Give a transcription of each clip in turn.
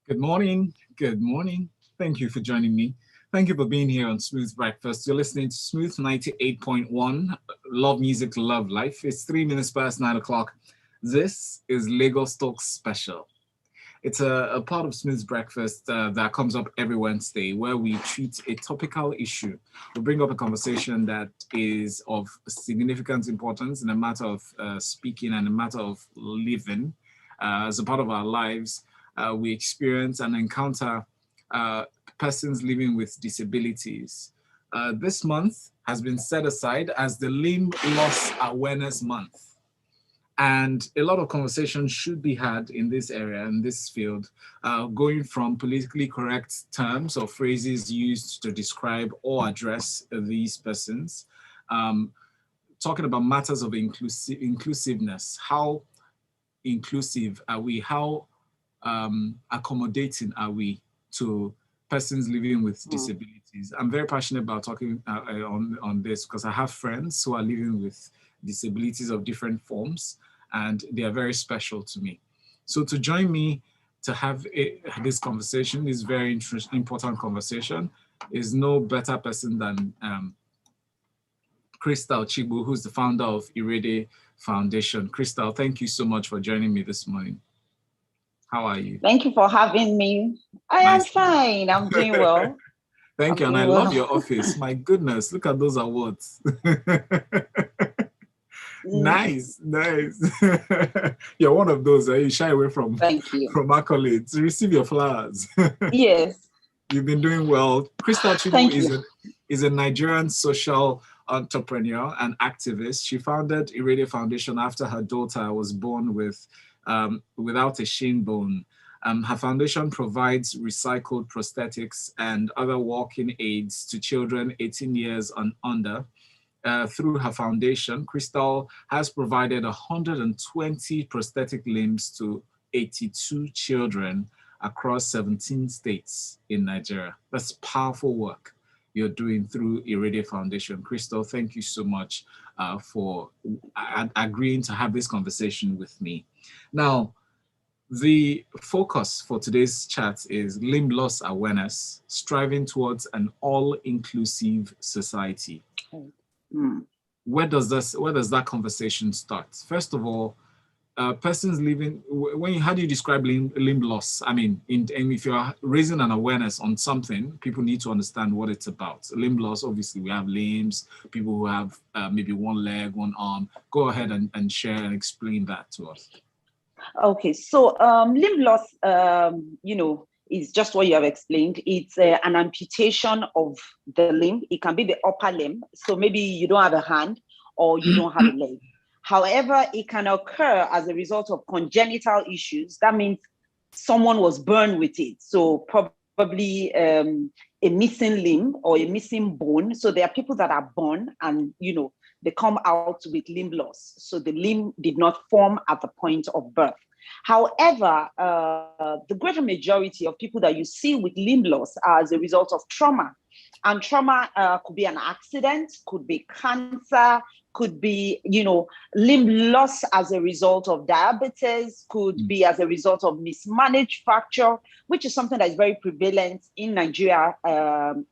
Good morning. Good morning. Thank you for joining me. Thank you for being here on Smooth Breakfast. You're listening to Smooth 98.1, Love Music, Love Life. It's 3 minutes past 9 o'clock. This is Lagos Talk Special. It's a part of Smooth Breakfast that comes up every Wednesday where we treat a topical issue. We bring up a conversation that is of significant importance in a matter of speaking and a matter of living as a part of our lives. We experience and encounter persons living with disabilities. This month has been set aside as the Limb Loss Awareness Month. And a lot of conversations should be had in this area, in this field, going from politically correct terms or phrases used to describe or address these persons, talking about matters of inclusiveness. How inclusive are we? How accommodating are we to persons living with disabilities? I'm very passionate about talking on this because I have friends who are living with disabilities of different forms, and they are very special to me. So to join me to have this conversation, this very important conversation, is no better person than Crystal Chigbu, who's the founder of Irede Foundation. Crystal, thank you so much for joining me this morning. How are you? Thank you for having me. I am fine. I'm doing well. Thank you. And I love your office. My goodness, look at those awards. Nice. You're one of those. You shy away from accolades. Receive your flowers. Yes. You've been doing well. Crystal Chigbu is a Nigerian social entrepreneur and activist. She founded Irede Foundation after her daughter was born without a shin bone. Her foundation provides recycled prosthetics and other walking aids to children 18 years and under. Through her foundation, Crystal has provided 120 prosthetic limbs to 82 children across 17 states in Nigeria. That's powerful work you're doing through Irede Foundation. Crystal, thank you so much for agreeing to have this conversation with me. Now, the focus for today's chat is limb loss awareness, striving towards an all-inclusive society. Where does that conversation start? First of all, persons living, how do you describe limb loss? I mean, and if you're raising an awareness on something, people need to understand what it's about. Limb loss, obviously, we have limbs, people who have maybe one leg, one arm. Go ahead and share and explain that to us. Okay, so limb loss, is just what you have explained. It's an amputation of the limb. It can be the upper limb. So maybe you don't have a hand or you don't have a leg. However, it can occur as a result of congenital issues. That means someone was born with it. So probably a missing limb or a missing bone. So there are people that are born and, they come out with limb loss. So the limb did not form at the point of birth. However, the greater majority of people that you see with limb loss are as a result of trauma. And trauma could be an accident, could be cancer, could be, limb loss as a result of diabetes, could be as a result of mismanaged fracture, which is something that is very prevalent in Nigeria,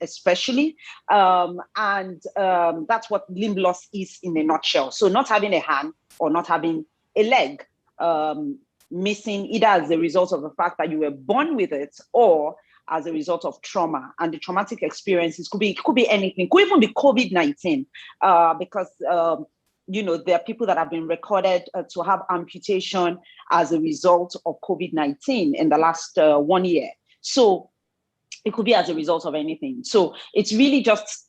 especially. And that's what limb loss is in a nutshell. So not having a hand or not having a leg, missing either as a result of the fact that you were born with it or as a result of trauma. And the traumatic experiences could be anything, could even be COVID-19, because there are people that have been recorded to have amputation as a result of COVID-19 in the last 1 year. So it could be as a result of anything. So it's really just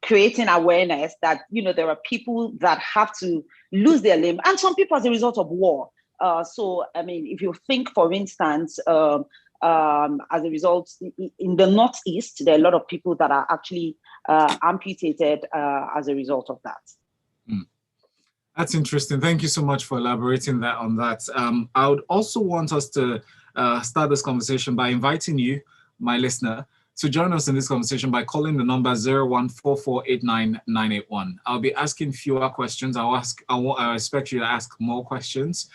creating awareness that, there are people that have to lose their limb, and some people as a result of war. So, I mean, if you think, for instance, as a result, in the Northeast, there are a lot of people that are actually amputated as a result of that. That's interesting. Thank you so much for elaborating on that. I would also want us to start this conversation by inviting you, my listener, to join us in this conversation by calling the number 0144899981. I'll be asking fewer questions. I expect you to ask more questions.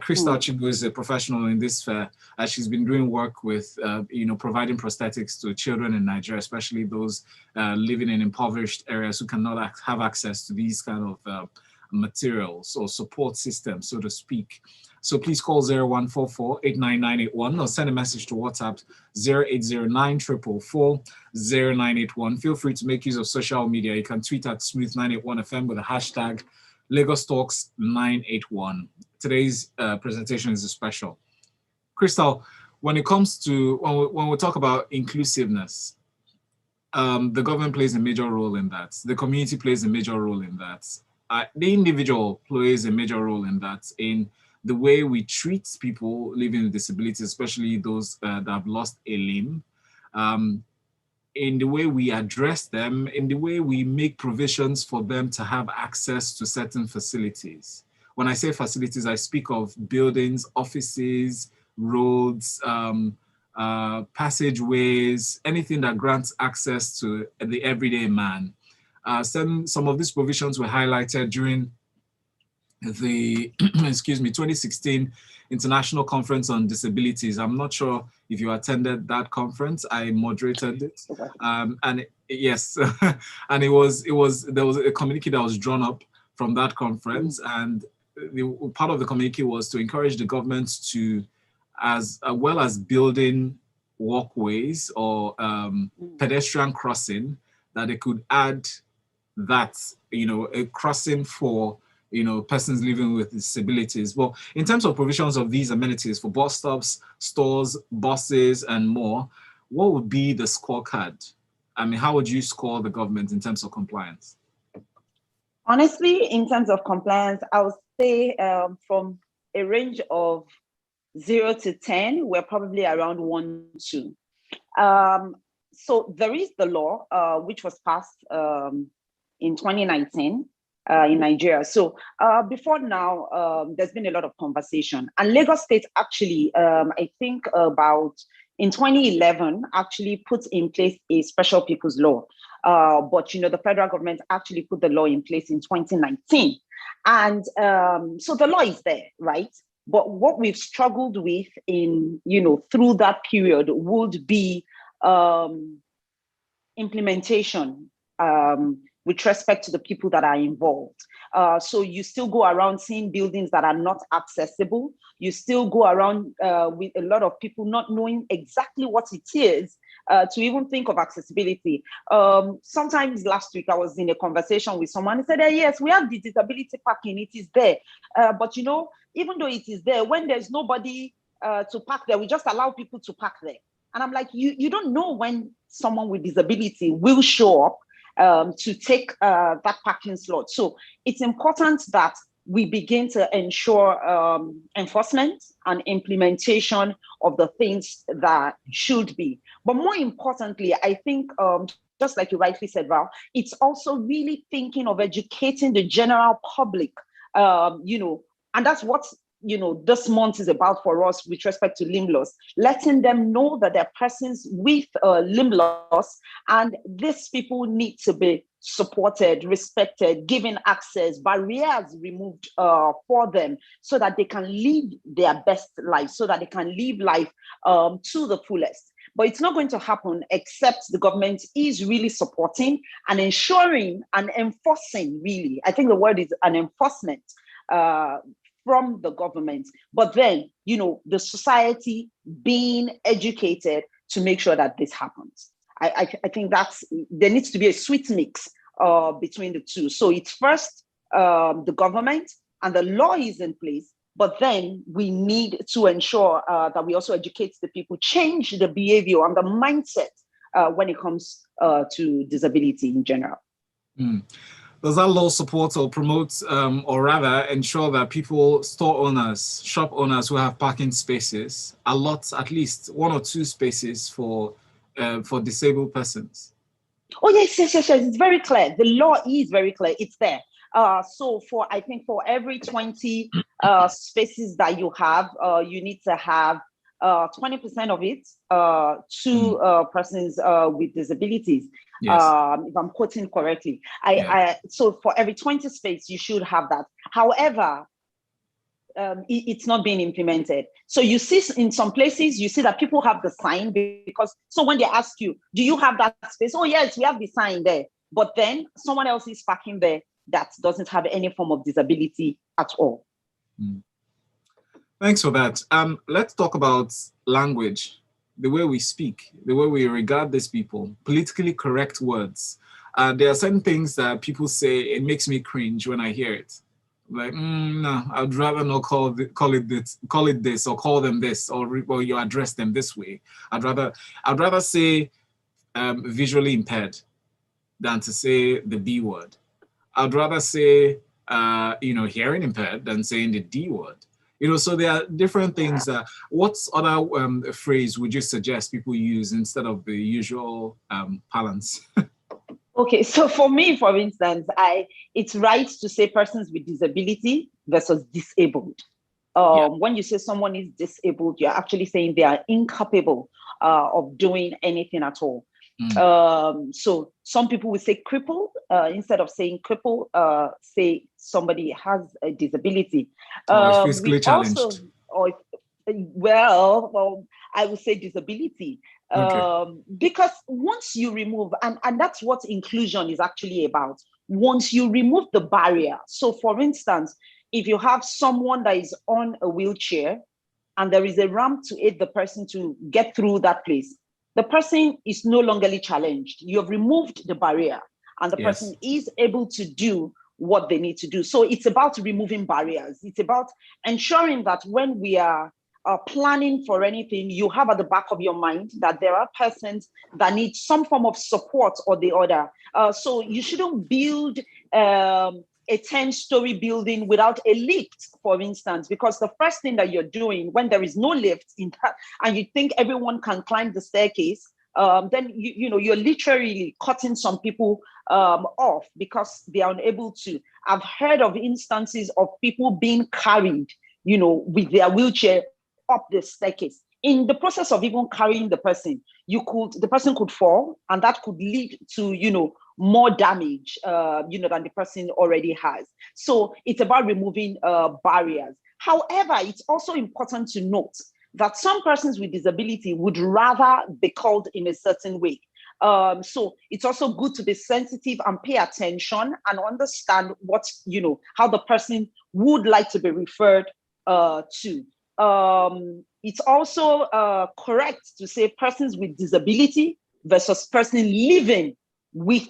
Crystal Chigbu is a professional in this fair. She's been doing work with, providing prosthetics to children in Nigeria, especially those living in impoverished areas who cannot have access to these kind of materials or support systems, so to speak. So please call 0144-89981 or send a message to WhatsApp 0809-444-0981. Feel free to make use of social media. You can tweet at Smooth981FM with the hashtag Lagos Talks 981. Today's presentation is a special. Crystal, when it comes to, when we talk about inclusiveness, the government plays a major role in that. The community plays a major role in that. The individual plays a major role in that, in the way we treat people living with disabilities, especially those that have lost a limb, in the way we address them, in the way we make provisions for them to have access to certain facilities. When I say facilities, I speak of buildings, offices, roads, passageways, anything that grants access to the everyday man. Some of these provisions were highlighted during the 2016 International Conference on Disabilities. I'm not sure if you attended that conference. I moderated it, yes, and there was a communique that was drawn up from that conference, and part of the communique was to encourage the government to, as well as building walkways or pedestrian crossing, that they could add that, a crossing for persons living with disabilities. Well, in terms of provisions of these amenities for bus stops, stores, buses, and more, what would be the scorecard? I mean, how would you score the government in terms of compliance? Honestly, in terms of compliance, I would say from a range of 0 to 10, we're probably around 1, 2. So there is the law, which was passed in 2019. In Nigeria. So before now, there's been a lot of conversation. And Lagos State actually, I think in 2011, actually put in place a special people's law. But, the federal government actually put the law in place in 2019. And so the law is there, right? But what we've struggled with through that period would be implementation, with respect to the people that are involved. So you still go around seeing buildings that are not accessible. You still go around with a lot of people not knowing exactly what it is to even think of accessibility. Sometimes last week I was in a conversation with someone and said, yes, we have the disability parking, it is there. But even though it is there, when there's nobody to park there, we just allow people to park there. And I'm like, you don't know when someone with disability will show up to take that parking slot. So it's important that we begin to ensure enforcement and implementation of the things that should be. But more importantly, I think, just like you rightly said, Val, it's also really thinking of educating the general public, and that's what this month is about for us with respect to limb loss, letting them know that they're persons with limb loss, and these people need to be supported, respected, given access, barriers removed for them, so that they can live their best life, so that they can live life to the fullest. But it's not going to happen except the government is really supporting and ensuring and enforcing, really. I think the word is an enforcement from the government, but then, the society being educated to make sure that this happens. I think there needs to be a sweet mix between the two. So it's first the government, and the law is in place, but then we need to ensure that we also educate the people, change the behavior and the mindset when it comes to disability in general. Does that law support or promote, or rather ensure that people, store owners, shop owners who have parking spaces, allot at least 1 or 2 spaces for disabled persons? Oh, yes. It's very clear. The law is very clear. It's there. So I think for every 20 spaces that you have, you need to have 20% of it to persons with disabilities. Yes. If I'm quoting correctly, so for every 20 space, you should have that. However, it's not being implemented. So you see in some places, you see that people have the sign because, so when they ask you, do you have that space? Oh yes, we have the sign there. But then someone else is parking there that doesn't have any form of disability at all. Thanks for that. Let's talk about language, the way we speak, the way we regard these people, politically correct words. There are certain things that people say, it makes me cringe when I hear it. Like, no, I'd rather not call it this, or call them this, or you address them this way. I'd rather say visually impaired than to say the B word. I'd rather say hearing impaired than saying the D word. So there are different things. What other phrase would you suggest people use instead of the usual parlance? Okay, so for me, for instance, it's right to say persons with disability versus disabled. When you say someone is disabled, you're actually saying they are incapable of doing anything at all. So some people will say cripple instead of saying cripple, say somebody has a disability. Or physically challenged. I would say disability. Okay. Because once you remove, and that's what inclusion is actually about, once you remove the barrier. So for instance, if you have someone that is on a wheelchair and there is a ramp to aid the person to get through that place, the person is no longer challenged. You have removed the barrier and the person is able to do what they need to do. So it's about removing barriers. It's about ensuring that when we are planning for anything, you have at the back of your mind that there are persons that need some form of support or the other. So you shouldn't build a 10-story building without a lift, for instance, because the first thing that you're doing when there is no lift in that, and you think everyone can climb the staircase, then you're literally cutting some people off because they are unable to. I've heard of instances of people being carried, with their wheelchair up the staircase. In the process of even carrying the person, the person could fall, and that could lead to, more damage, than the person already has. So it's about removing barriers. However, it's also important to note that some persons with disability would rather be called in a certain way. So it's also good to be sensitive and pay attention and understand how the person would like to be referred to. It's also correct to say persons with disability versus person living with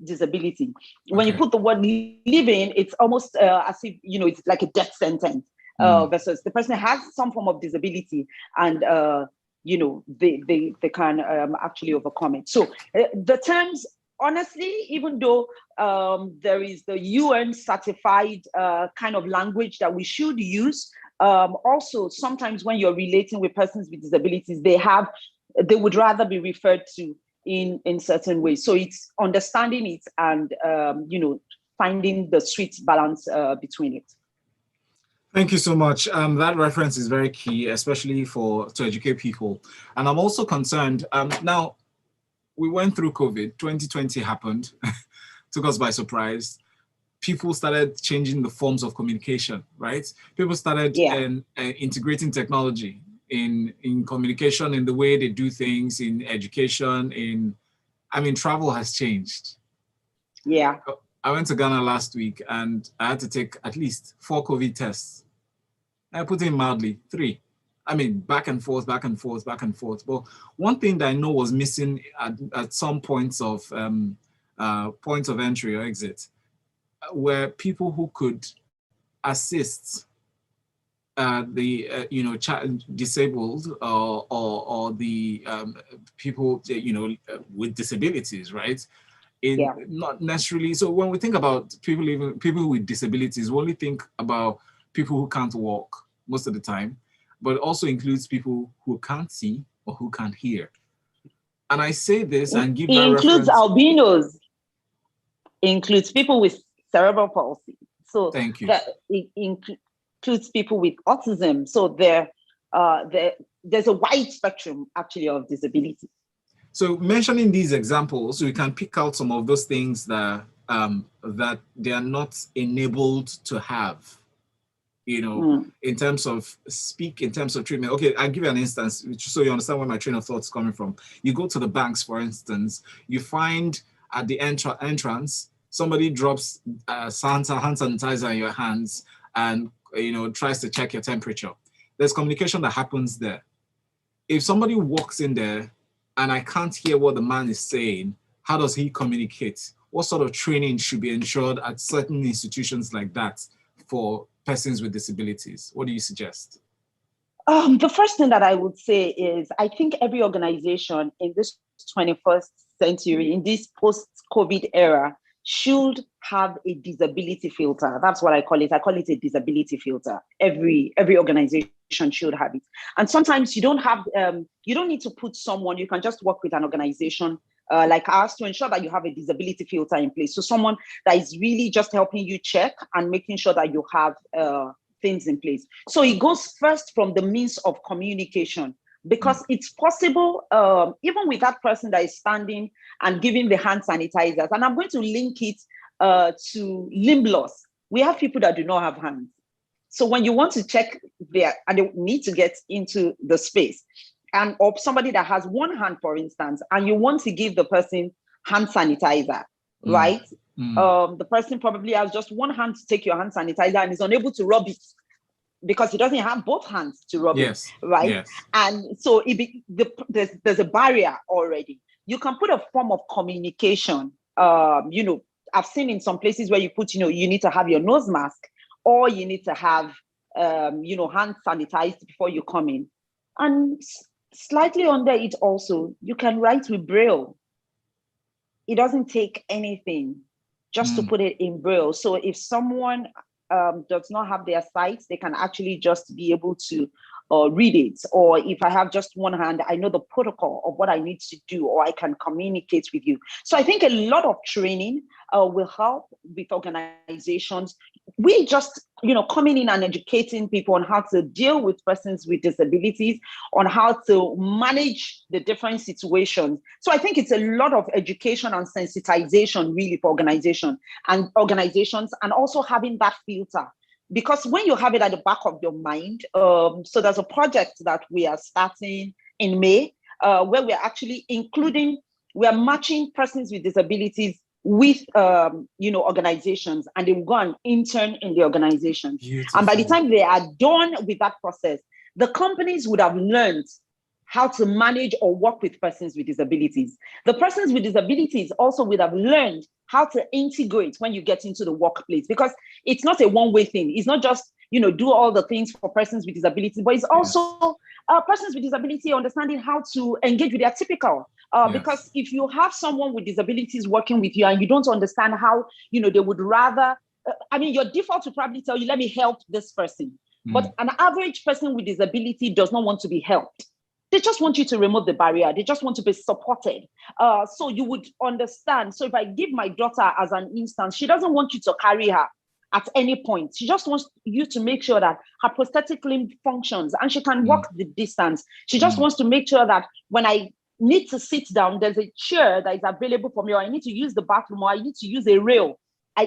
disability. When you put the word living, it's almost as if, it's like a death sentence versus the person has some form of disability and, they can actually overcome it. So the terms, honestly, even though there is the UN certified kind of language that we should use, also sometimes when you're relating with persons with disabilities, they would rather be referred to in certain ways. So it's understanding it and finding the sweet balance between it. Thank you so much. That reference is very key, especially to educate people. And I'm also concerned. Now, we went through COVID. 2020 happened, took us by surprise. People started changing the forms of communication, right? People started integrating technology in communication, in the way they do things, in education, travel has changed. Yeah. I went to Ghana last week and I had to take at least 4 COVID tests. I put in mildly 3. Back and forth. But one thing that I know was missing at some points of entry or exit were people who could assist the disabled or the people with disabilities, right? Not necessarily. So when we think about people with disabilities, we only think about people who can't walk most of the time, but it also includes people who can't see or who can't hear. And I say this and give that reference. Includes albinos, includes people with cerebral palsy. So thank you. That includes people with autism. So there there's a wide spectrum actually of disability. So mentioning these examples, we can pick out some of those things that that they are not enabled to have, in terms of in terms of treatment. Okay, I'll give you an instance so you understand where my train of thought is coming from. You go to the banks, for instance, you find at the entrance, somebody drops hand sanitizer in your hands and tries to check your temperature. There's communication that happens there. If somebody walks in there and I can't hear what the man is saying, how does he communicate? What sort of training should be ensured at certain institutions like that for persons with disabilities? What do you suggest? The first thing that I would say is I think every organization in this 21st century, in this post-COVID era, should have a disability filter. That's what I call it. I call it a disability filter. Every organization should have it. And sometimes you don't have, you don't need to put someone, you can just work with an organization like ours to ensure that you have a disability filter in place. So someone that is really just helping you check and making sure that you have things in place. So it goes first from the means of communication, because it's possible, even with that person that is standing and giving the hand sanitizers, and I'm going to link it to limb loss. We have people that do not have hands. So when you want to check there and they need to get into the space, and or somebody that has one hand, for instance, and you want to give the person hand sanitizer, right? The person probably has just one hand to take your hand sanitizer and is unable to rub it because he doesn't have both hands to rub it, right? Yes. And so there's a barrier already. You can put a form of communication. I've seen in some places where you put, you need to have your nose mask, or you need to have, hand sanitized before you come in. And slightly under it also, you can write with Braille. It doesn't take anything just to put it in Braille. So if someone does not have their sight, they can actually just be able to read it. Or if I have just one hand, I know the protocol of what I need to do, or I can communicate with you. So I think a lot of training will help with organizations. We just, coming in and educating people on how to deal with persons with disabilities, on how to manage the different situations. So I think it's a lot of education and sensitization really for organizations, and also having that filter. Because when you have it at the back of your mind, so there's a project that we are starting in May, where we're actually we are matching persons with disabilities with, organizations, and they will go and intern in the organizations. Beautiful. And by the time they are done with that process, the companies would have learned how to manage or work with persons with disabilities. The persons with disabilities also would have learned how to integrate when you get into the workplace, because it's not a one-way thing. It's not just, do all the things for persons with disabilities, but it's also persons with disability understanding how to engage with their typical. Because if you have someone with disabilities working with you and you don't understand how, they would rather, your default will probably tell you, let me help this person. But an average person with disability does not want to be helped. They just want you to remove the barrier. They just want to be supported. So you would understand. So if I give my daughter as an instance, she doesn't want you to carry her at any point. She just wants you to make sure that her prosthetic limb functions and she can walk the distance. She just wants to make sure that when I need to sit down, there's a chair that is available for me, or I need to use the bathroom, or I need to use a rail.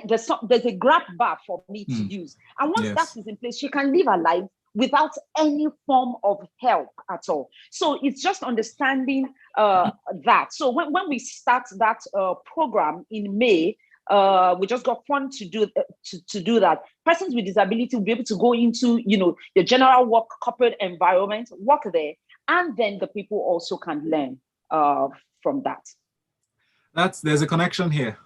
There's a grab bar for me to use. And once that is in place, she can live her life without any form of help at all. So it's just understanding that. So when we start that program in May, we just got fun to do that. Persons with disability will be able to go into, the general work corporate environment, work there, and then the people also can learn from that. There's a connection here.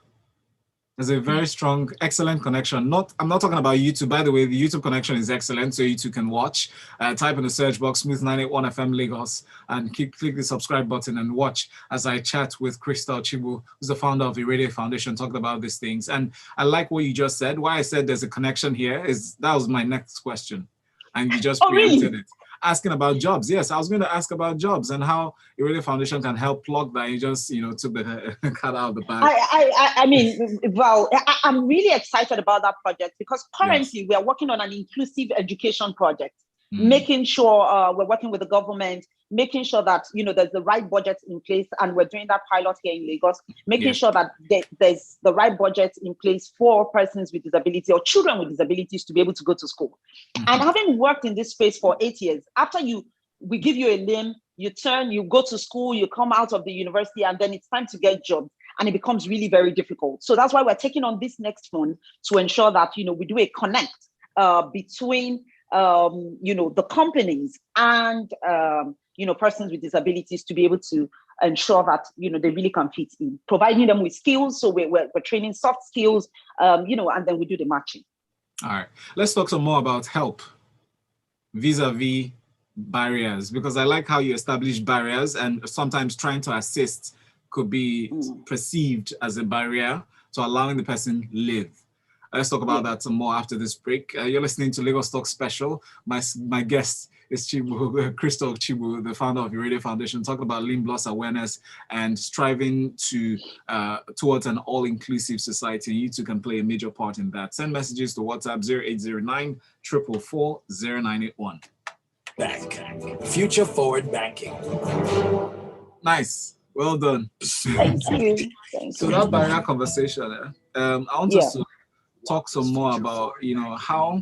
There's a very strong, excellent connection. I'm not talking about YouTube. By the way, the YouTube connection is excellent, so you too can watch. Type in the search box, Smooth 981 FM Lagos, and click the subscribe button and watch as I chat with Crystal Chigbu, who's the founder of the Irede Foundation, talking about these things. And I like what you just said. Why I said there's a connection here is that was my next question, and you just preempted it. Asking about jobs. Yes, I was going to ask about jobs and how Irede Foundation can help plug that. You just, took the cat out of the bag. I'm really excited about that project because currently we are working on an inclusive education project. making sure we're working with the government, making sure that, you know, there's the right budget in place, and we're doing that pilot here in Lagos, making sure that there's the right budget in place for persons with disability or children with disabilities to be able to go to school. And having worked in this space for 8 years, after we give you a limb, you go to school, you come out of the university, and then it's time to get jobs. And it becomes really very difficult. So that's why we're taking on this next fund to ensure that, you know, we do a connect between, you know, the companies and, you know, persons with disabilities to be able to ensure that, you know, they really can fit in, providing them with skills. So we're training soft skills, you know, and then we do the matching. All right, let's talk some more about help vis-a-vis barriers, because I like how you establish barriers, and sometimes trying to assist could be perceived as a barrier to allowing the person live. Let's talk about that some more after this break. You're listening to Lagos Talk Special. My guest is Chigbu, Crystal Chigbu, the founder of Irede Foundation, talking about limb loss awareness and striving towards an all-inclusive society. You too can play a major part in that. Send messages to WhatsApp 0809 444 0981. Bank. Future forward banking. Nice. Well done. Thank you. So that barrier conversation, I want us to talk some more about, you know, how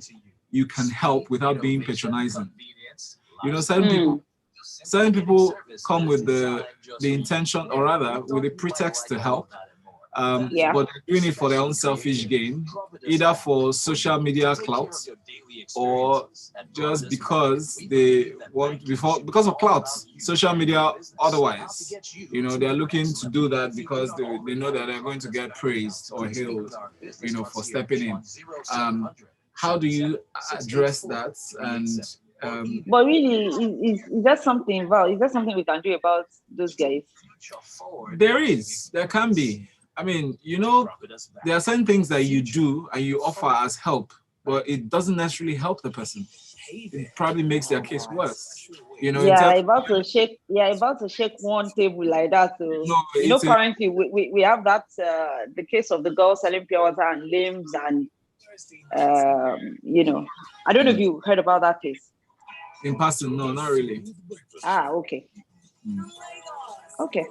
you can help without being patronizing. You know, certain people come with the intention, or rather with the pretext to help, but they're doing it for their own selfish gain, either for social media clout or just because they want, because of clout, social media otherwise. You know, they're looking to do that because they know that they're going to get praised or hailed, you know, for stepping in. How do you address that? And but really, is that something, Val? Is that something we can do about those guys? There can be. I mean, you know, there are certain things that you do and you offer as help, but it doesn't necessarily help the person. It probably makes their case worse. You know, about to shake one table like that. So, no, you know, currently we have that the case of the girl selling pure water and limbs, and you know, I don't know if you heard about that case. In passing, no, not really. Okay. Okay.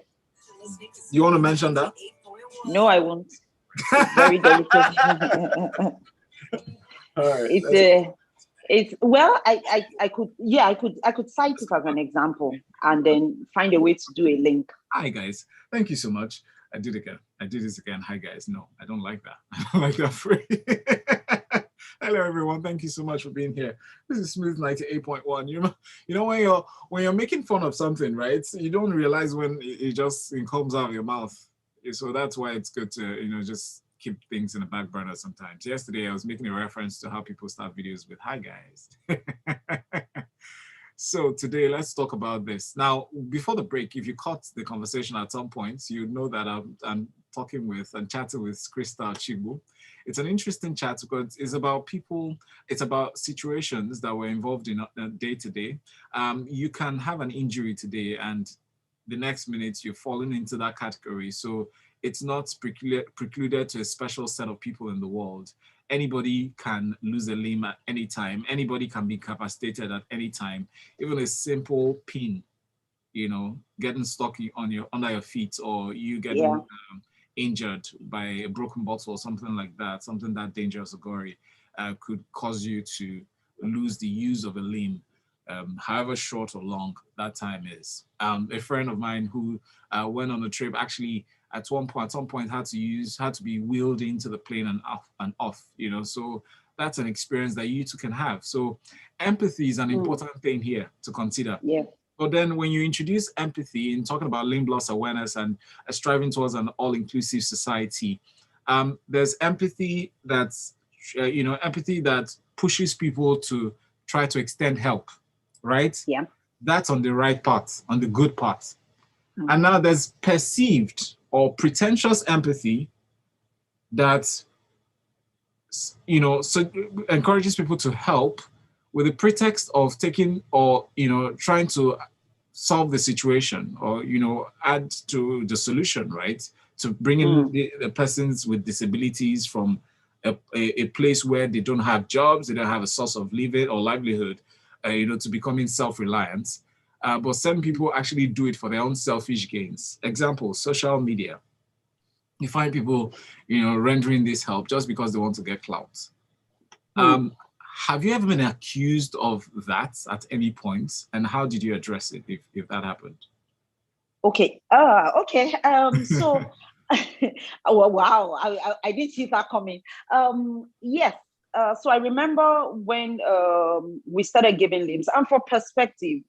You want to mention that? No, I won't. It's very delicate. All right, it's well, I could cite it as an example and then find a way to do a link. Hi guys, thank you so much. I did this again. Hi guys. No, I don't like that. I don't like that phrase. Hello everyone, thank you so much for being here. This is Smooth 98.1. You know, when you're making fun of something, right? You don't realize when it comes out of your mouth. So that's why it's good to, you know, just keep things in the back burner sometimes. Yesterday I was making a reference to how people start videos with hi guys. So today let's talk about this. Now, before the break, if you caught the conversation at some point, you know that I'm talking with and chatting with Crystal Chigbu. It's an interesting chat because it's about people, it's about situations that we're involved in day to day. You can have an injury today and the next minute you're falling into that category. So it's not precluded to a special set of people in the world. Anybody can lose a limb at any time. Anybody can be incapacitated at any time. Even a simple pin, you know, getting stuck under your feet, or you getting injured by a broken bottle or something like that, something that dangerous or gory, could cause you to lose the use of a limb, however short or long that time is. A friend of mine who went on a trip actually at some point had to be wheeled into the plane and off, you know, so that's an experience that you too can have. So empathy is an important thing here to consider. Yeah. But then when you introduce empathy in talking about limb loss awareness and striving towards an all-inclusive society, there's empathy that's, empathy that pushes people to try to extend help, right? Yeah. That's on the right part, on the good part. And now there's perceived or pretentious empathy that, you know, so encourages people to help with the pretext of taking or, you know, trying to solve the situation or, you know, add to the solution, right? To bring in the persons with disabilities from a place where they don't have jobs, they don't have a source of living or livelihood, to becoming self-reliant. But some people actually do it for their own selfish gains. Example, social media. You find people, rendering this help just because they want to get clout. Have you ever been accused of that at any point? And how did you address it if that happened? Okay. So, oh, wow, I didn't see that coming. Yes. So I remember when we started giving limbs, and for perspective,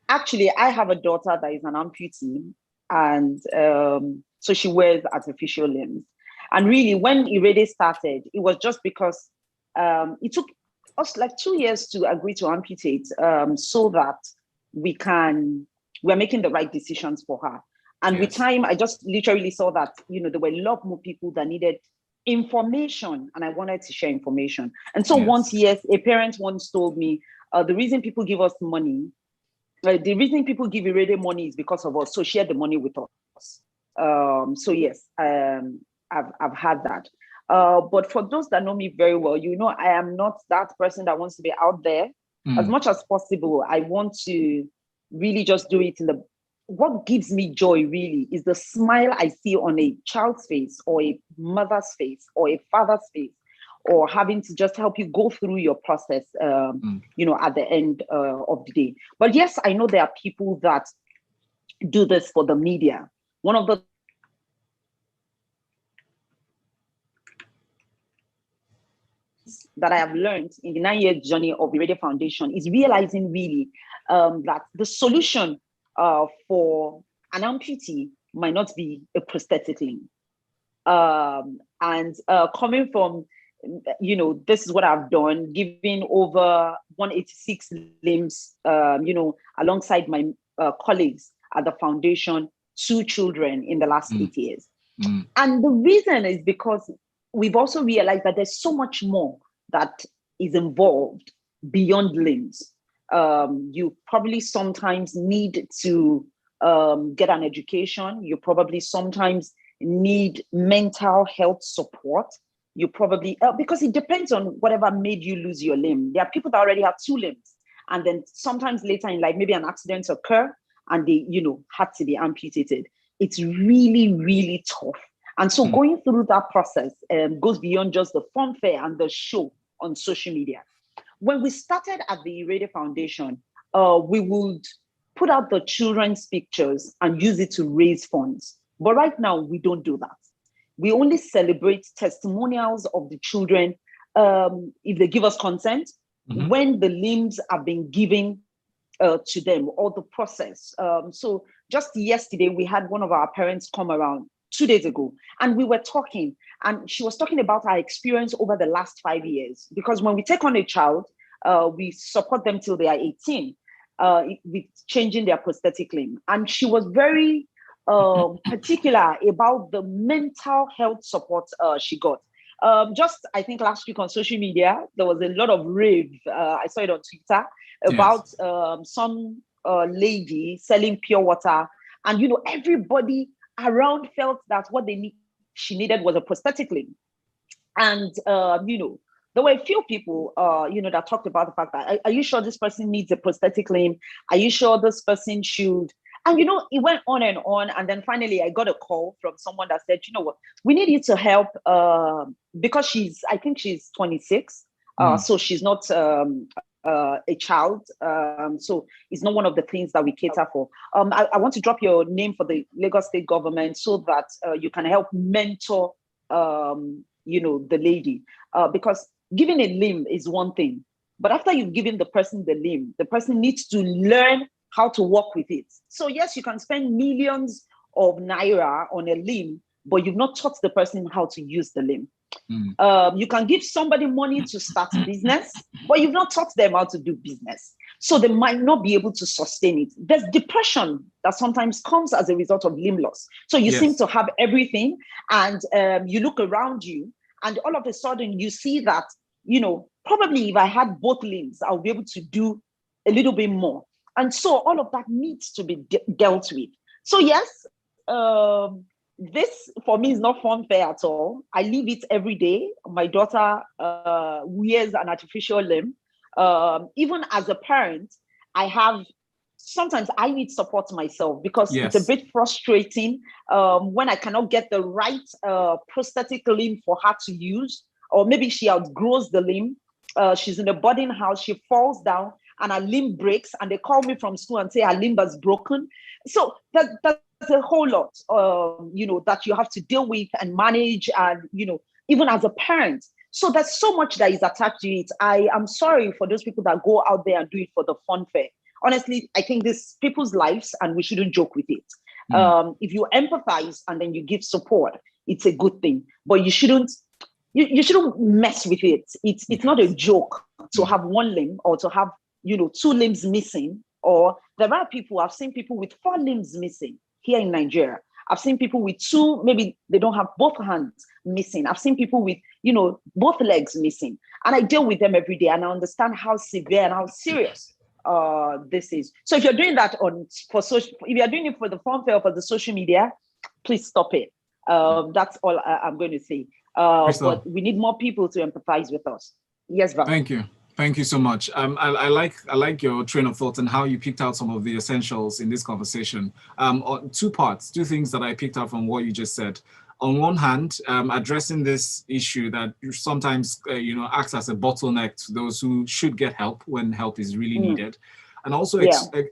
actually, I have a daughter that is an amputee, and so she wears artificial limbs. And really, when Irede started, it was just because it took us like 2 years to agree to amputate, so that we're making the right decisions for her. And with time, I just literally saw that, there were a lot more people that needed information, and I wanted to share information. And so once, a parent once told me, the reason people give us money, the reason people give Irede money is because of us. So share the money with us. So yes, I've had that. But for those that know me very well, I am not that person that wants to be out there. As much as possible, I want to really just do it what gives me joy really is the smile I see on a child's face, or a mother's face, or a father's face, or having to just help you go through your process, at the end of the day. But yes, I know there are people that do this for the media. One of the that I have learned in the 9-year journey of the Irede Foundation is realizing really that the solution for an amputee might not be a prosthetic limb. And coming from, this is what I've done, giving over 186 limbs, alongside my colleagues at the foundation, 2 children in the last 8 years. And the reason is because we've also realized that there's so much more that is involved beyond limbs. You probably sometimes need to get an education. You probably sometimes need mental health support. You probably, because it depends on whatever made you lose your limb. There are people that already have 2 limbs. And then sometimes later in life, maybe an accident occur and they, had to be amputated. It's really, really tough. And so going through that process goes beyond just the fanfare and the show on social media. When we started at the Irede Foundation, we would put out the children's pictures and use it to raise funds. But right now, we don't do that. We only celebrate testimonials of the children if they give us consent, when the limbs are being given to them, or the process. So just yesterday, we had one of our parents come around 2 days ago, and we were talking, and she was talking about our experience over the last 5 years. Because when we take on a child, we support them till they are 18 with changing their prosthetic limb. And she was very particular about the mental health support she got. Just, I think last week on social media, there was a lot of rave. I saw it on Twitter about some lady selling pure water. And, everybody around felt that what she needed was a prosthetic limb. And, there were a few people, that talked about the fact that, are you sure this person needs a prosthetic limb? Are you sure this person should? And, it went on. And then finally, I got a call from someone that said, you know what, we need you to help because I think she's 26. So she's not a child. So it's not one of the things that we cater for. I want to drop your name for the Lagos State government so that you can help mentor, the lady. Because giving a limb is one thing. But after you've given the person the limb, the person needs to learn how to work with it. So yes, you can spend millions of naira on a limb, but you've not taught the person how to use the limb. You can give somebody money to start business, but you've not taught them how to do business. So they might not be able to sustain it. There's depression that sometimes comes as a result of limb loss. So you seem to have everything, and you look around you, and all of a sudden you see that, probably if I had both limbs, I'll be able to do a little bit more. And so all of that needs to be dealt with. So yes, this for me is not fun fair at all. I live it every day. My daughter wears an artificial limb. Even as a parent, sometimes I need support myself, because it's a bit frustrating when I cannot get the right prosthetic limb for her to use, or maybe she outgrows the limb. She's in a boarding house, she falls down and her limb breaks, and they call me from school and say her limb is broken. So that's a whole lot, that you have to deal with and manage, and, even as a parent. So there's so much that is attached to it. I am sorry for those people that go out there and do it for the fun fair. Honestly, I think this people's lives, and we shouldn't joke with it. If you empathize and then you give support, it's a good thing. But you shouldn't mess with it. It's not a joke to have one limb, or to have, 2 limbs missing. Or there are people, I've seen people with 4 limbs missing here in Nigeria. I've seen people with 2, maybe they don't have both hands missing. I've seen people with, both legs missing. And I deal with them every day, and I understand how severe and how serious this is. So if you're doing that if you're doing it for the fun fair or for the social media, please stop it. That's all I'm going to say. But we need more people to empathize with us. Yes, Val. Thank you so much. I like your train of thought and how you picked out some of the essentials in this conversation. On 2 parts, 2 things that I picked out from what you just said. On one hand, addressing this issue that sometimes acts as a bottleneck to those who should get help when help is really needed, and also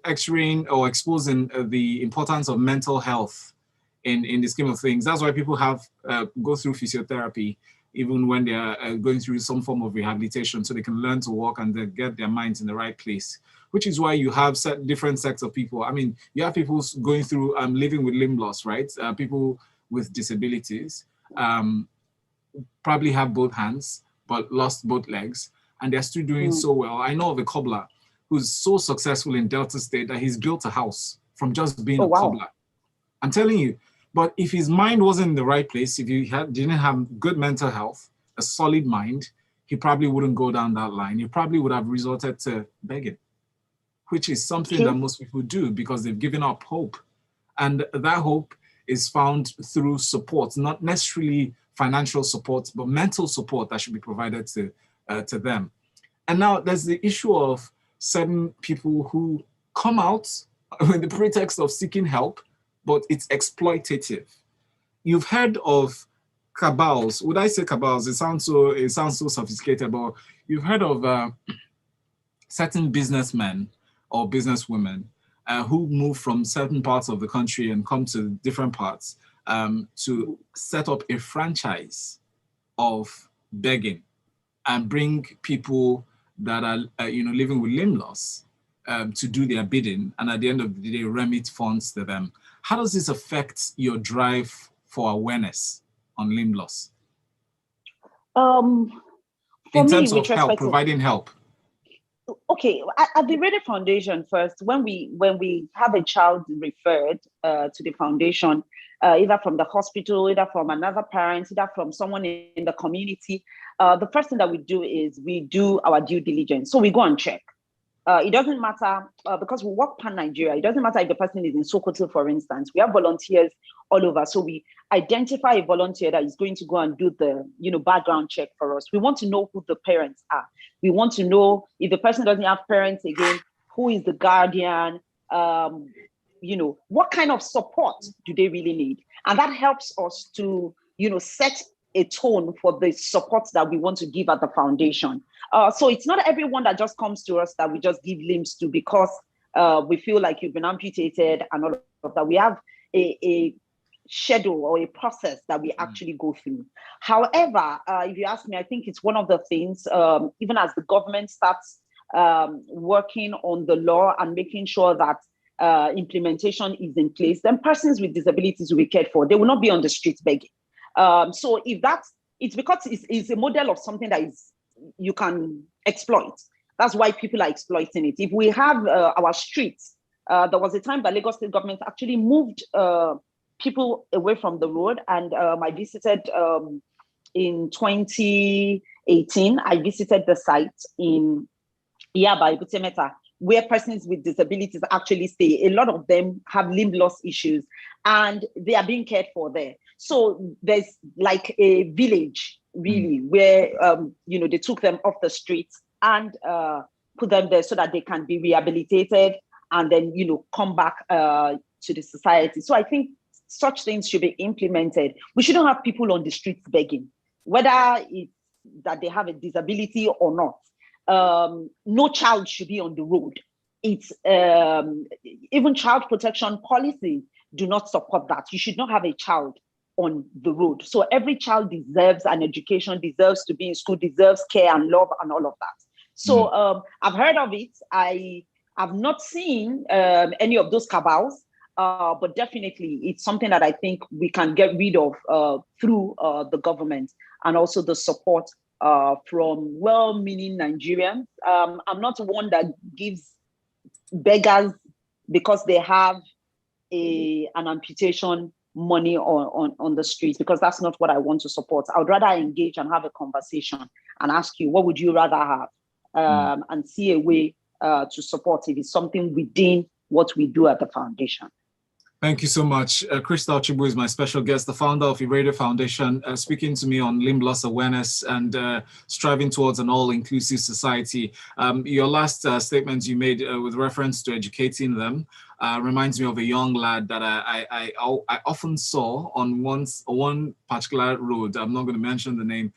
X-raying or exposing the importance of mental health in the scheme of things. That's why people go through physiotherapy, even when they are going through some form of rehabilitation, so they can learn to walk and they get their minds in the right place, which is why you have different sects of people. I mean, you have people going through living with limb loss, right? People with disabilities probably have both hands, but lost both legs, and they're still doing so well. I know of a cobbler who's so successful in Delta State that he's built a house from just being a cobbler. I'm telling you. But if his mind wasn't in the right place, if he didn't have good mental health, a solid mind, he probably wouldn't go down that line. He probably would have resorted to begging, which is something that most people do because they've given up hope. And that hope is found through support, not necessarily financial support, but mental support that should be provided to them. And now there's the issue of certain people who come out with the pretext of seeking help, but it's exploitative. You've heard of cabals. Would I say cabals? It sounds so sophisticated, but you've heard of certain businessmen or businesswomen who move from certain parts of the country and come to different parts to set up a franchise of begging and bring people that are living with limb loss to do their bidding, and at the end of the day remit funds to them. How does this affect your drive for awareness on limb loss? In terms of help, providing help. Okay, at the Irede Foundation first, when we have a child referred to the foundation, either from the hospital, either from another parent, either from someone in the community, the first thing that we do is we do our due diligence. So we go and check. It doesn't matter, because we work pan-Nigeria, it doesn't matter if the person is in Sokoto, for instance. We have volunteers all over. So we identify a volunteer that is going to go and do the background check for us. We want to know who the parents are. We want to know if the person doesn't have parents again, who is the guardian, what kind of support do they really need? And that helps us to, set a tone for the support that we want to give at the foundation. So it's not everyone that just comes to us that we just give limbs to because we feel like you've been amputated and all of that. We have a schedule or a process that we actually go through. However, if you ask me, I think it's one of the things, even as the government starts working on the law and making sure that implementation is in place, then persons with disabilities will be cared for. They will not be on the streets begging. So if it's because it's a model of something that you can exploit. That's why people are exploiting it. If we have our streets, there was a time that Lagos State government actually moved people away from the road. And I visited in 2018, I visited the site in Yaba, Ibutemeta, where persons with disabilities actually stay. A lot of them have limb loss issues and they are being cared for there. So there's like a village really where, they took them off the streets and put them there so that they can be rehabilitated and then, come back to the society. So I think such things should be implemented. We shouldn't have people on the streets begging, whether it's that they have a disability or not. No child should be on the road. It's even child protection policy do not support that. You should not have a child on the road. So every child deserves an education, deserves to be in school, deserves care and love and all of that. So I've heard of it. I have not seen any of those cabals, but definitely it's something that I think we can get rid of through the government and also the support from well-meaning Nigerians. I'm not one that gives beggars because they have an amputation money on the streets, because that's not what I want to support. I would rather engage and have a conversation and ask you, what would you rather have? And see a way to support it. It's something within what we do at the foundation. Thank you so much. Crystal Chigbu is my special guest, the founder of Irede Foundation, speaking to me on limb loss awareness and striving towards an all-inclusive society. Your last statement you made with reference to educating them reminds me of a young lad that I often saw on one particular road. I'm not going to mention the name,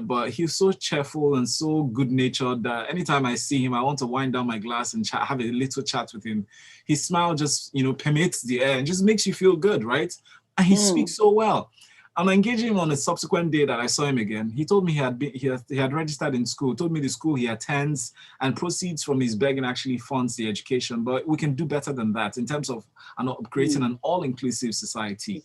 but he's so cheerful and so good-natured that anytime I see him, I want to wind down my glass and have a little chat with him. His smile just, permeates the air and just makes you feel good, right? And he speaks so well. I'm engaging him on a subsequent day that I saw him again. He told me he had registered in school, told me the school he attends and proceeds from his begging actually funds the education. But we can do better than that in terms of creating an all-inclusive society.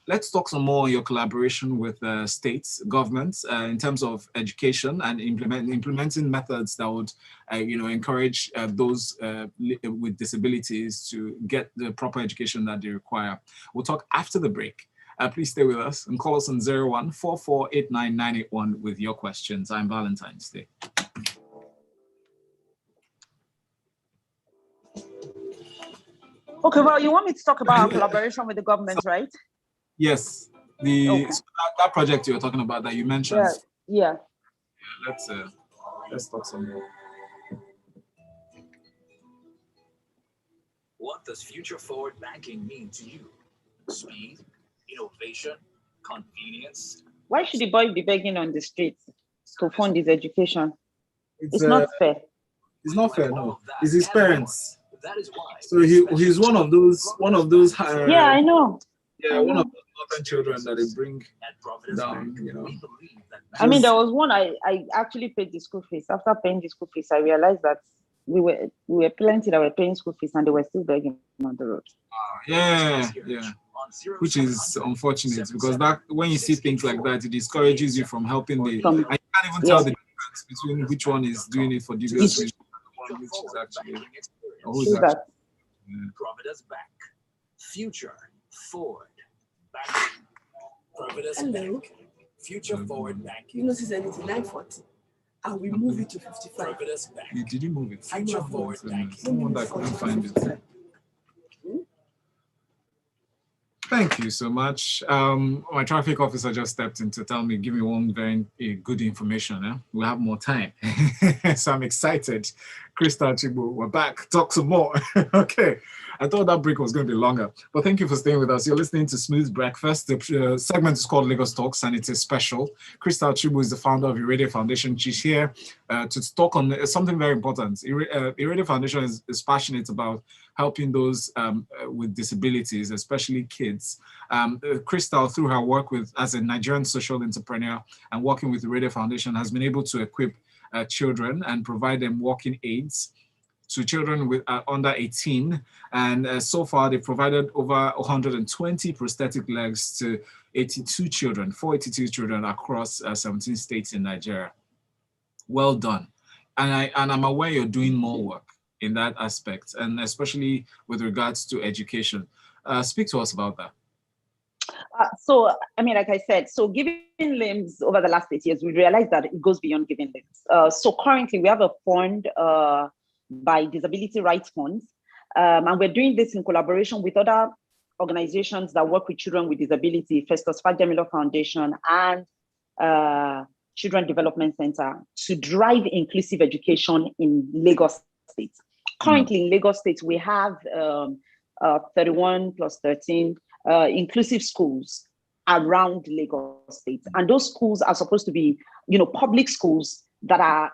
Let's talk some more on your collaboration with states, governments, in terms of education and implementing methods that would, encourage those with disabilities to get the proper education that they require. We'll talk after the break. Please stay with us and call us on 01-4489-981 with your questions. I'm Valentine's Day. Okay, well, you want me to talk about our collaboration with the government, right? Yes, so that project you were talking about that you mentioned. Yeah. Let's talk some more. What does future-forward banking mean to you? Speed, innovation, convenience. Why should the boy be begging on the streets to fund his education? It's not fair. It's not fair, no. It's his parents. That is why. So he's one of those. Yeah, I know. Yeah, one of those northern children that they bring down. I mean, there was one I actually paid the school fees. After paying the school fees, I realized that we were plenty that were paying school fees and they were still begging on the road. Yeah. Which is unfortunate, because that when you see things like that, it discourages you from helping and you can't even tell the difference between which one is doing it for dubious reasons, which is actually Providence Bank, future forward banking. Providence Bank, future forward banking. You notice anything 940, and we move it to 55. Providence Bank. Did you move it? Future forward banking. Someone that couldn't find it. Thank you so much. My traffic officer just stepped in to tell me, give me one very good information. We'll have more time. So I'm excited. Crystal Chigbu, we're back. Talk some more. Okay. I thought that break was going to be longer, but thank you for staying with us. You're listening to Smooth Breakfast. The segment is called Lagos Talks, and it's a special. Crystal Chigbu is the founder of Irede Foundation. She's here to talk on something very important. Irede Foundation is passionate about helping those with disabilities, especially kids. Crystal, through her work as a Nigerian social entrepreneur and working with Irede Foundation, has been able to equip children and provide them walking aids to children with under 18. And so far, they've provided over 120 prosthetic legs to 482 children across 17 states in Nigeria. Well done. And I'm aware you're doing more work in that aspect, and especially with regards to education. Speak to us about that. So, I mean, like I said, so giving limbs over the last 8 years, we realized that it goes beyond giving limbs. So currently we have a fund by Disability Rights Funds, and we're doing this in collaboration with other organizations that work with children with disability, Festus Fajemilo Foundation and Children Development Center to drive inclusive education in Lagos State. Currently in Lagos State, we have 31 plus 13 inclusive schools around Lagos State. And those schools are supposed to be, public schools that are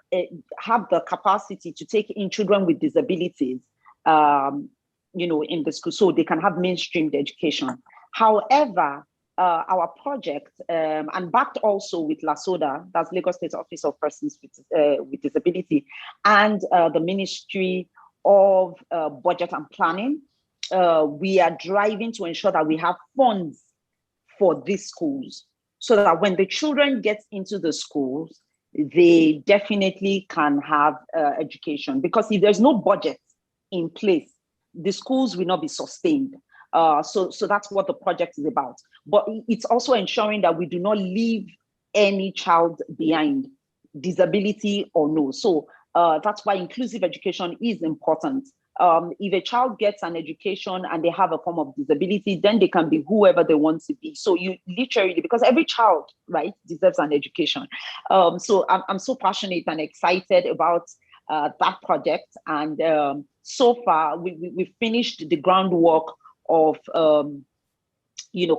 have the capacity to take in children with disabilities, in the school, so they can have mainstreamed education. However, our project, and backed also with LASODA, that's Lagos State Office of Persons with Disability, and the Ministry of Budget and Planning, we are driving to ensure that we have funds for these schools, so that when the children get into the schools, they definitely can have education. Because if there's no budget in place, the schools will not be sustained. So that's what the project is about. But it's also ensuring that we do not leave any child behind, disability or no. So that's why inclusive education is important. If a child gets an education and they have a form of disability, then they can be whoever they want to be. So you literally, because every child, right, deserves an education. So I'm so passionate and excited about that project. And so far, we finished the groundwork of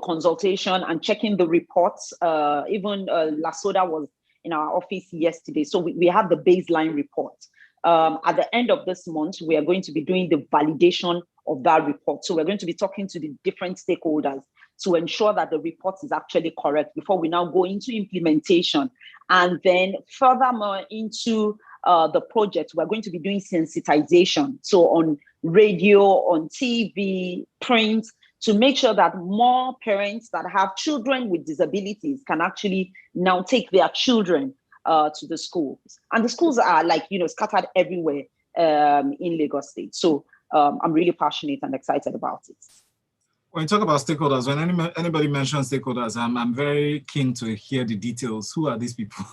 consultation and checking the reports. Even LASODA was in our office yesterday. So we have the baseline report. At the end of this month, we are going to be doing the validation of that report. So we're going to be talking to the different stakeholders to ensure that the report is actually correct before we now go into implementation. And then furthermore into the project, we're going to be doing sensitization. So on radio, on TV, print, to make sure that more parents that have children with disabilities can actually now take their children to the schools. And the schools are scattered everywhere in Lagos State. So I'm really passionate and excited about it. When you talk about stakeholders, when anybody mentions stakeholders, I'm very keen to hear the details. Who are these people?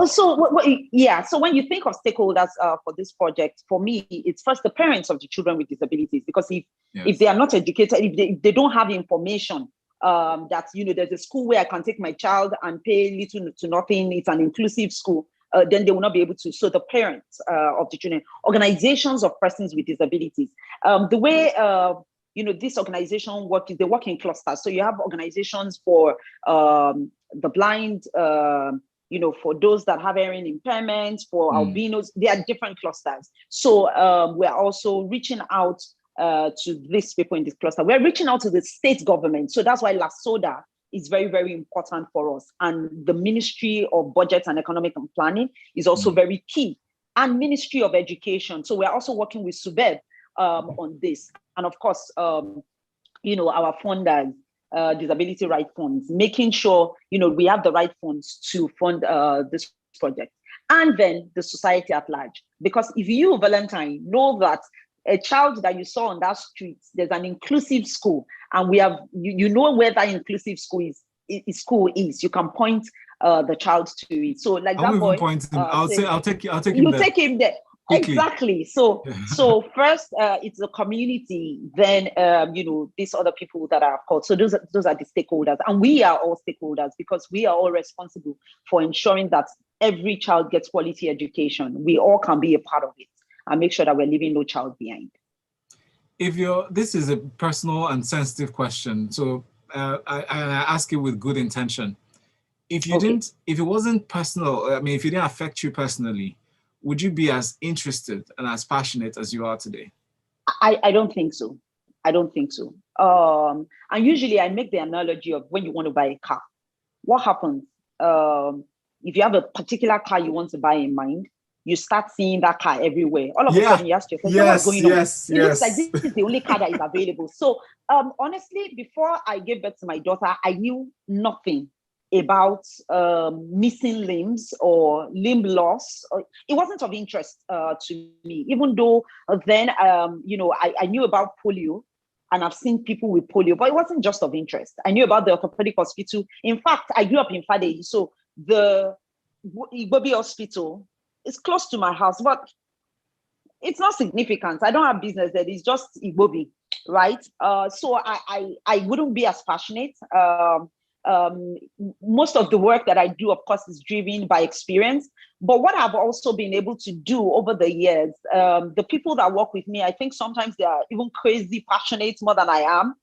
So when you think of stakeholders for this project, for me, it's first the parents of the children with disabilities, because if they are not educated, if they don't have information that there's a school where I can take my child and pay little to nothing, it's an inclusive school, then they will not be able to. So the parents of the children, organizations of persons with disabilities, the way this organization work is they work in clusters. So you have organizations for the blind, for those that have hearing impairments, for albinos. There are different clusters. So we're also reaching out to these people in this cluster. We're reaching out to the state government. So that's why LASODA is very, very important for us. And the Ministry of Budget and Economic and Planning is also very key. And Ministry of Education. So we're also working with SUBEB on this. And of course, our funders, disability right funds, making sure, we have the right funds to fund this project. And then the society at large. Because if you, Valentine, know that a child that you saw on that street, there's an inclusive school, and we have, you know where that inclusive school is, you can point the child to it. So like that boy, I'll take him there. You take him there. Quickly. Exactly. So first it's the community, then these other people that are called. So those are the stakeholders, and we are all stakeholders because we are all responsible for ensuring that every child gets quality education. We all can be a part of it and make sure that we're leaving no child behind. This is a personal and sensitive question, so I ask you with good intention. If it wasn't personal, if it didn't affect you personally, would you be as interested and as passionate as you are today? I don't think so. And usually I make the analogy of when you want to buy a car. What happens? If you have a particular car you want to buy in mind, you start seeing that car everywhere. All of a sudden you ask yourself, what's going on? It looks like this is the only car that is available. So honestly, before I gave birth to my daughter, I knew nothing about missing limbs or limb loss. It wasn't of interest to me, even though then, I knew about polio and I've seen people with polio, but it wasn't just of interest. I knew about the orthopedic hospital. In fact, I grew up in Fade, so the Igbobi hospital is close to my house, but it's not significant. I don't have business there. It's just Igbobi, right? So I wouldn't be as passionate. most of the work that I do, of course, is driven by experience. But what I've also been able to do over the years, the people that work with me, I think sometimes they are even crazy passionate more than I am.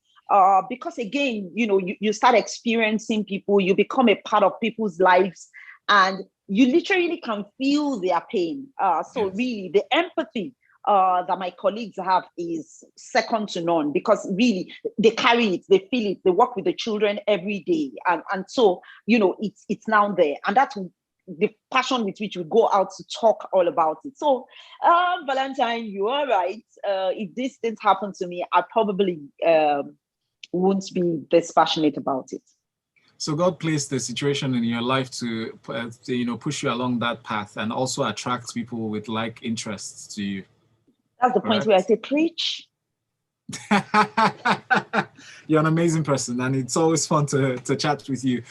Because again, you start experiencing people, you become a part of people's lives, and you literally can feel their pain. So really, the empathy that my colleagues have is second to none, because really they carry it, they feel it, they work with the children every day, and so it's now there, and that's the passion with which we go out to talk all about it. So, Valentine, you are right. If this didn't happen to me, I probably won't be this passionate about it. So God placed the situation in your life to push you along that path, and also attract people with like interests to you. That's the point where I say, preach. You're an amazing person, and it's always fun to chat with you.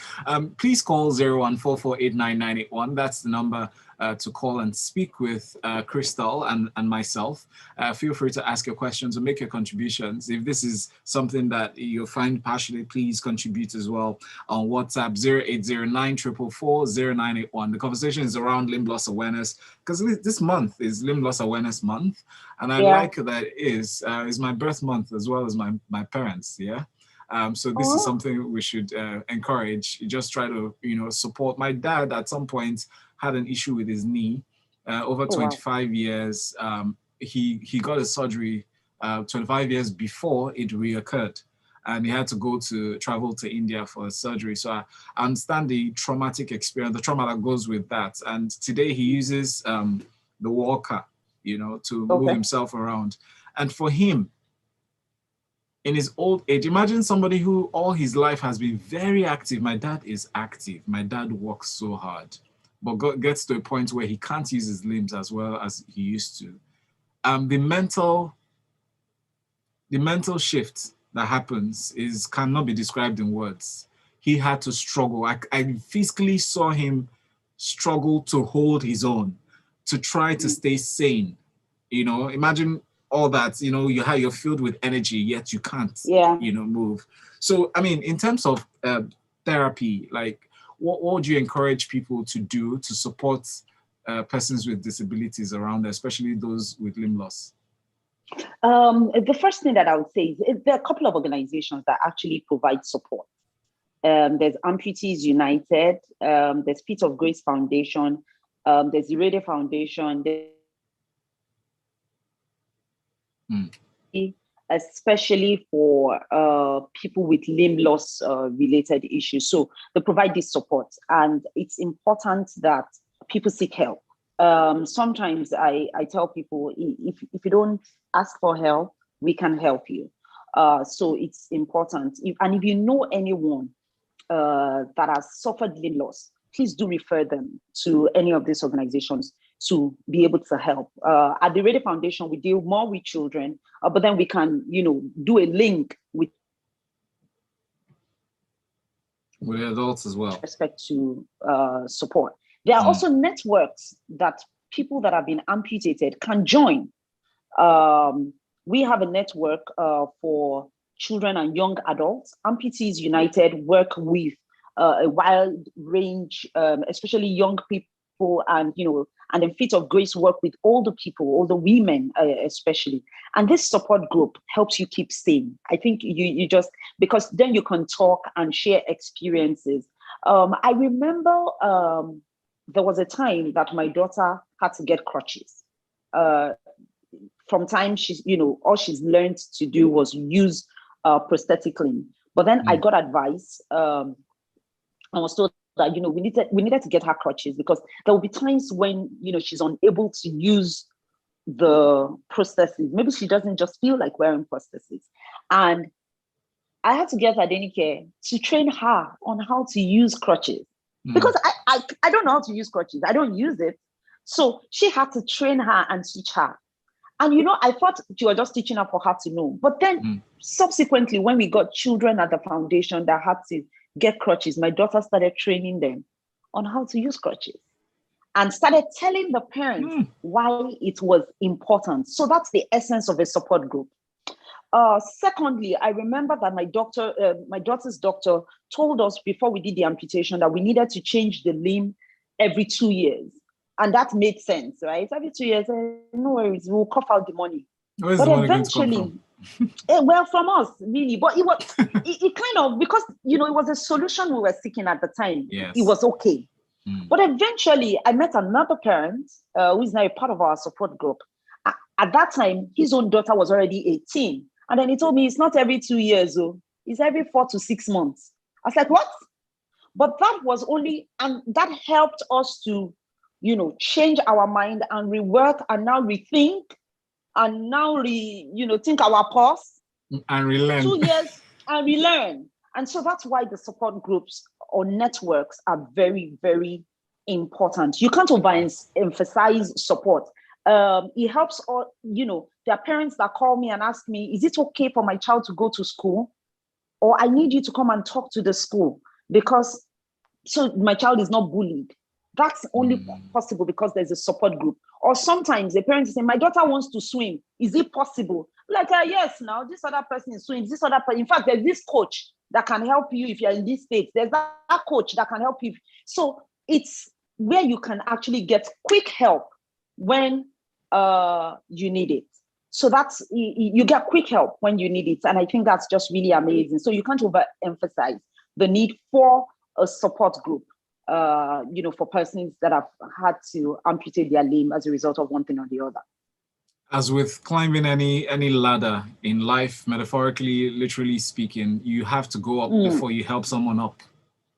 Please call 0144899981. That's the number to call and speak with Crystal and myself. Feel free to ask your questions or make your contributions. If this is something that you find passionate, please contribute as well on WhatsApp 080944400981. The conversation is around limb loss awareness, because this month is Limb Loss Awareness Month, and I like that it is my birth month as well as my parents. So this is something we should encourage. Just try to support. My dad at some point had an issue with his knee. Over 25 years, he got a surgery 25 years before it reoccurred, and he had to travel to India for a surgery. So I understand the traumatic experience, the trauma that goes with that. And today he uses the walker, to move himself around. And for him, in his old age, imagine somebody who all his life has been very active. My dad is active. My dad works so hard, but gets to a point where he can't use his limbs as well as he used to. The mental shift that happens cannot be described in words. He had to struggle. I physically saw him struggle to hold his own, to try to stay sane. Imagine all that, you're filled with energy, yet you can't, move. So, I mean, in terms of therapy, like, what would you encourage people to do to support persons with disabilities around, especially those with limb loss? The first thing that I would say is there are a couple of organizations that actually provide support. There's Amputees United, there's Feet of Grace Foundation, there's Irede Foundation, especially for people with limb loss related issues. So they provide this support, and it's important that people seek help. Sometimes I tell people, if you don't ask for help, we can help you. So it's important. If you know anyone that has suffered limb loss, please do refer them to any of these organizations to be able to help. At the Irede Foundation, we deal more with children, but then we can, do a link with adults as well. Respect to support. There are also networks that people that have been amputated can join. We have a network for children and young adults. Amputees United work with a wide range, especially young people, and and then Feet of Grace work with older people, older women especially. And this support group helps you keep sane. I think you just, because then you can talk and share experiences. I remember there was a time that my daughter had to get crutches. From time she's, all she's learned to do was use prosthetic limb. But then I got advice. I was told that we needed to get her crutches, because there will be times when she's unable to use the prosthesis. Maybe she doesn't just feel like wearing prosthesis, and I had to get Adenike to train her on how to use crutches, because I don't know how to use crutches. I don't use it, so she had to train her and teach her. And I thought she was just teaching her for her to know. But then subsequently, when we got children at the foundation that had to get crutches, my daughter started training them on how to use crutches and started telling the parents why it was important. So that's the essence of a support group. Secondly, I remember that my daughter's doctor told us before we did the amputation that we needed to change the limb every 2 years. And that made sense, right? Every 2 years, no worries, we'll cough out the money. Where's But the money going to come eventually, from? well, from us, really. But it was it kind of, because it was a solution we were seeking at the time. Yes. It was okay. But eventually, I met another parent who is now a part of our support group. At that time, his own daughter was already 18. And then he told me it's not every 2 years, it's every 4 to 6 months. I was like, what? But that was only, and that helped us to, change our mind and rework and now rethink and now think our pause. And relearn. 2 years and relearn. And so that's why the support groups or networks are very, very important. You can't overemphasize support. It helps all, there are parents that call me and ask me, is it okay for my child to go to school? Or I need you to come and talk to the school because so my child is not bullied. That's only possible because there's a support group. Or sometimes the parents say, my daughter wants to swim. Is it possible? Like, yes, now this other person is swimming. This other person, in fact, there's this coach that can help you if you're in this state. There's that coach that can help you. So it's where you can actually get quick help when you need it. So that's, you get quick help when you need it. And I think that's just really amazing. So you can't overemphasize the need for a support group, for persons that have had to amputate their limb as a result of one thing or the other. As with climbing any ladder in life, metaphorically, literally speaking, you have to go up before you help someone up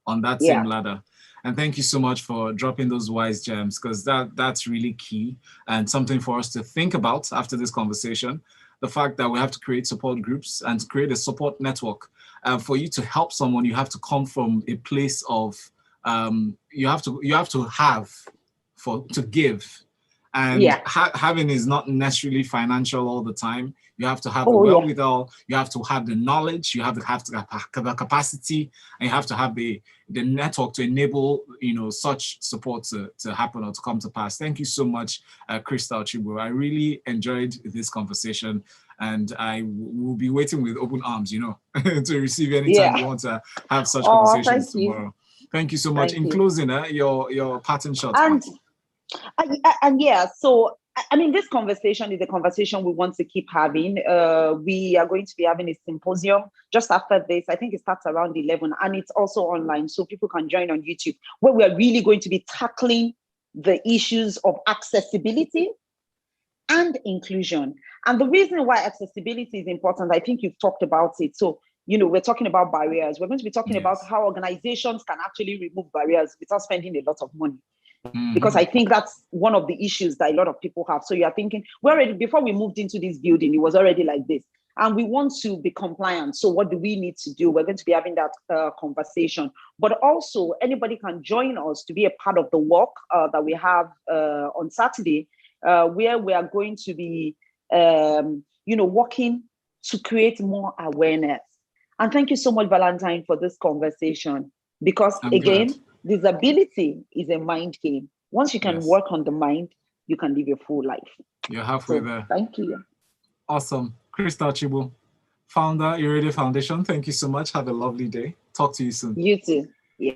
on that same ladder. And thank you so much for dropping those wise gems, because that's really key and something for us to think about after this conversation. The fact that we have to create support groups and create a support network. For you to help someone, you have to come from a place of you have to have to give. And having is not necessarily financial all the time. You have to have the wherewithal, you have to have the knowledge, you have to have the capacity, and you have to have the network to enable such support to happen or to come to pass. Thank you so much, Crystal Chigbu. I really enjoyed this conversation, and I will be waiting with open arms, to receive anytime you want to have such conversations tomorrow. Thank you so much. In closing, your parting shot. So I mean, this conversation is a conversation we want to keep having. We are going to be having a symposium just after this. I think it starts around 11, and it's also online, so people can join on YouTube, where we're really going to be tackling the issues of accessibility and inclusion. And the reason why accessibility is important, I think you've talked about it. So, we're talking about barriers. We're going to be talking about how organizations can actually remove barriers without spending a lot of money. Because I think that's one of the issues that a lot of people have. So you're thinking, before we moved into this building, it was already like this. And we want to be compliant. So what do we need to do? We're going to be having that conversation. But also, anybody can join us to be a part of the work that we have on Saturday, where we are going to be, working to create more awareness. And thank you so much, Valentine, for this conversation. Because again, disability is a mind game. Once you can work on the mind, you can live a full life. You're halfway there. Thank you. Awesome. Crystal Chigbu, founder, Irede Foundation. Thank you so much. Have a lovely day. Talk to you soon. You too. Yeah.